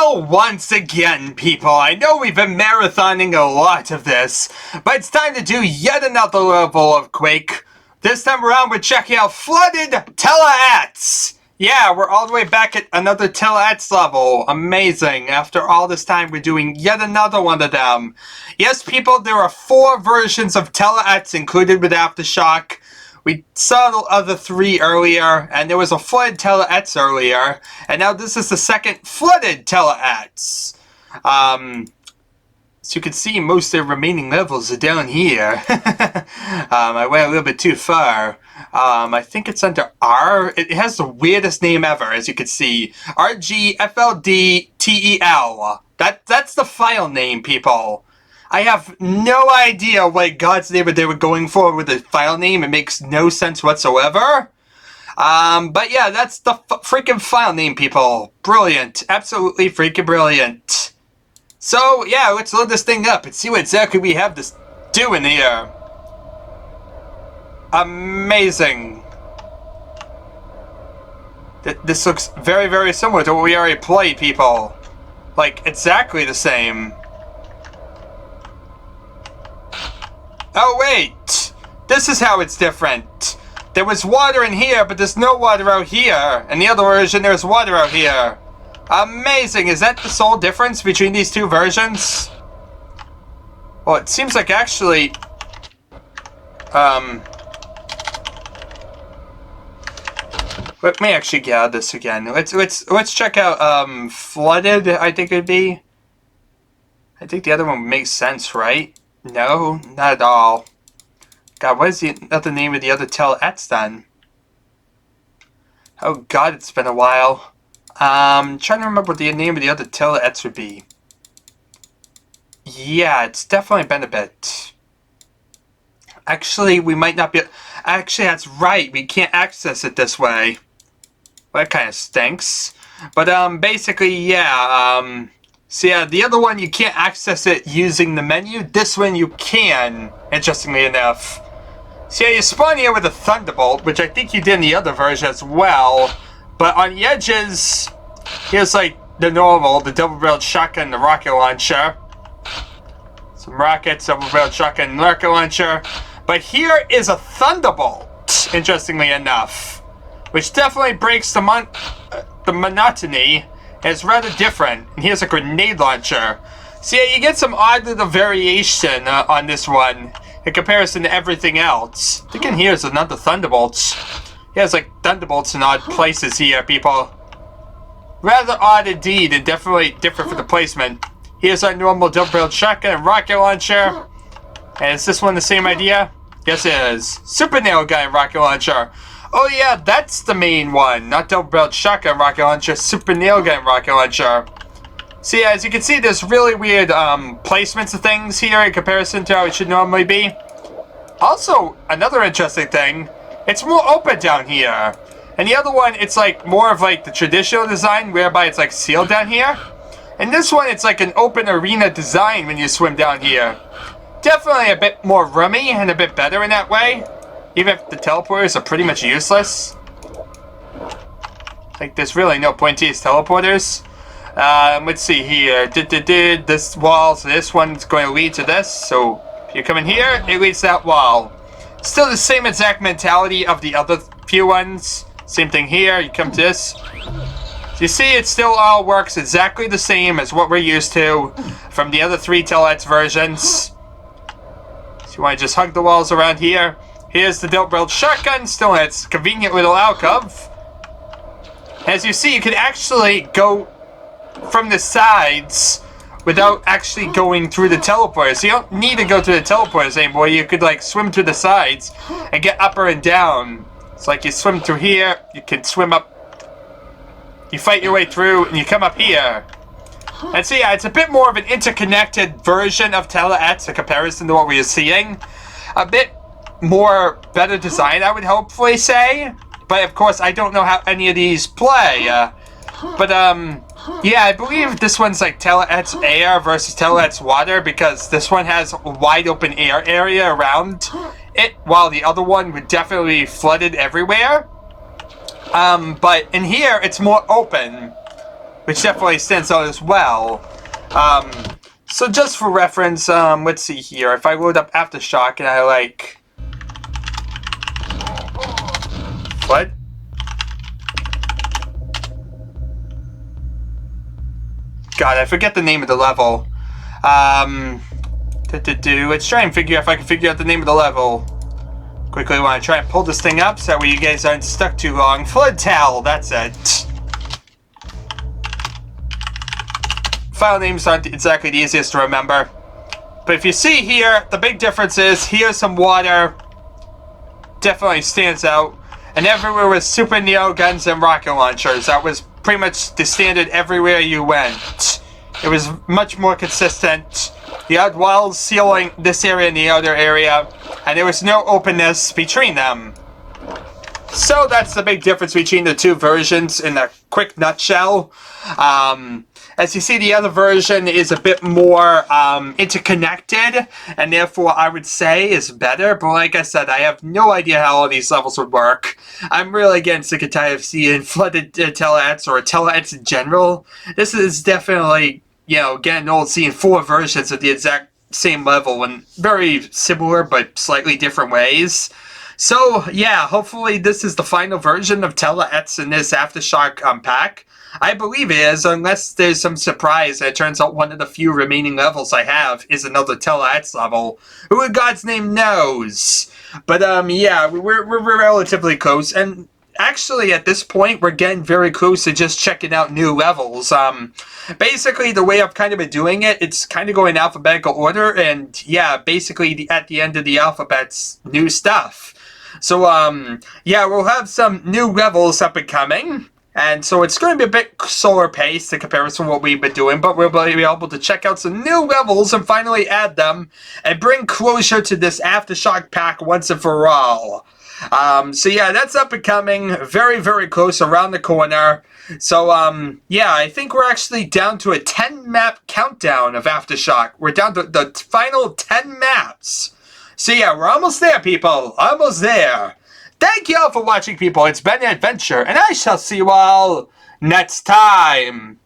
Well, once again, people, I know we've been marathoning a lot of this, but it's time to do yet another level of Quake. This time around, we're checking out Flooded Tele-X. Yeah, we're all the way back at another Tele-X level. Amazing. After all this time, we're doing yet another one of them. Yes, people, there are 4 versions of Tele-X included with Aftershock. We saw the other 3 earlier, and there was a flooded Tele-X earlier, and now this is the second flooded Tele-X. So you can see most of the remaining levels are down here. I went a little bit too far. I think it's under R. It has the weirdest name ever, as you can see. RGFLDTEL. That's the file name, people. I have no idea what God's name they were going for with the file name. It makes no sense whatsoever. But yeah, that's the freaking file name, people. Brilliant. Absolutely freaking brilliant. So, yeah, let's load this thing up and see what exactly we have to do in here. Amazing. This looks very, very similar to what we already played, people. Like, exactly the same. Oh, wait! This is how it's different. There was water in here, but there's no water out here. In the other version, there's water out here. Amazing! Is that the sole difference between these 2 versions? Well, it seems like actually... Let me actually get out of this again. Let's check out, Flooded, I think it'd be. I think the other one makes sense, right? No, not at all. God, what is the other name of the other Tele-X then? Oh God, it's been a while. Trying to remember what the name of the other Tele-X would be. Yeah, it's definitely been a bit. Actually, we might not be... Actually, that's right. We can't access it this way. Well, that kind of stinks. But, basically, yeah, so yeah, the other one, you can't access it using the menu. This one, you can, interestingly enough. So yeah, you spawn here with a Thunderbolt, which I think you did in the other version as well. But on the edges, here's like the normal, the double-barreled shotgun, the rocket launcher. Some rockets, double-barreled shotgun, rocket launcher. But here is a Thunderbolt, interestingly enough. Which definitely breaks the monotony. It's rather different. And here's a grenade launcher. So yeah, you get some odd little variation on this one in comparison to everything else. I think in here is another Thunderbolts. Yeah, it's like Thunderbolts in odd places here, people. Rather odd indeed, and definitely different for the placement. Here's our normal double-barreled shotgun and rocket launcher. And is this one the same idea? Yes, it is. Super Nailgun rocket launcher. Oh yeah, that's the main one. Not double-barreled shotgun rocket launcher, super nailgun rocket launcher. So yeah, as you can see, there's really weird placements of things here in comparison to how it should normally be. Also, another interesting thing, it's more open down here. And the other one, it's like more of like the traditional design, whereby it's like sealed down here. And this one, it's like an open arena design when you swim down here. Definitely a bit more roomy and a bit better in that way. Even if the teleporters are pretty much useless. Like, there's really no point to these teleporters. Let's see here. This wall, so this one's going to lead to this. So, if you come in here, it leads to that wall. Still the same exact mentality of the other few ones. Same thing here, you come to this. So you see, it still all works exactly the same as what we're used to from the other 3 Tele-X versions. So you want to just hug the walls around here. Here's the double-barreled shotgun, still in its convenient little alcove. As you see, you can actually go from the sides without actually going through the teleporters. So you don't need to go through the teleporters anymore. You could like swim through the sides and get up and down. It's like you swim through here, you can swim up, you fight your way through, and you come up here. And so yeah, it's a bit more of an interconnected version of Tele-X in comparison to what we are seeing. A bit more better design, I would hopefully say. But of course, I don't know how any of these play. Yeah, I believe this one's like Tele-X air versus Tele-X water, because this one has a wide open air area around it, while the other one would definitely be flooded everywhere. But in here, it's more open. which definitely stands out as well. So just for reference, let's see here. If I load up Aftershock and I like... What? God, I forget the name of the level. Let's try and figure if I can figure out the name of the level. Quickly want to try and pull this thing up so that way you guys aren't stuck too long. Flood Towel, that's it. File names aren't exactly the easiest to remember. But if you see here, the big difference is here's some water. Definitely stands out. And everywhere was super Nailguns and rocket launchers. That was pretty much the standard everywhere you went. It was much more consistent. You had walls sealing this area and the other area, and there was no openness between them. So that's the big difference between the two versions in a quick nutshell. As you see, the other version is a bit more interconnected, and therefore I would say is better. But like I said, I have no idea how all these levels would work. I'm really getting sick and tired of seeing flooded Tele-X or Tele-X in general. This is definitely, you know, getting old seeing 4 versions of the exact same level in very similar but slightly different ways. So yeah, hopefully this is the final version of Tele-X in this Aftershock pack. I believe it is, unless there's some surprise and it turns out one of the few remaining levels I have is another Tele-X level. Who in God's name knows? But yeah, we're relatively close, and actually at this point we're getting very close to just checking out new levels. Basically the way I've kind of been doing it, it's kind of going alphabetical order, and yeah, basically at the end of the alphabet's new stuff. So yeah, we'll have some new levels up and coming. And so it's going to be a bit slower paced in comparison to what we've been doing, but we'll be able to check out some new levels and finally add them and bring closure to this Aftershock pack once and for all. So yeah, that's up and coming, very, very close, around the corner. So yeah, I think we're actually down to a 10-map countdown of Aftershock. We're down to the final 10 maps. So yeah, we're almost there, people, almost there. Thank you all for watching, people. It's been an adventure, and I shall see you all next time.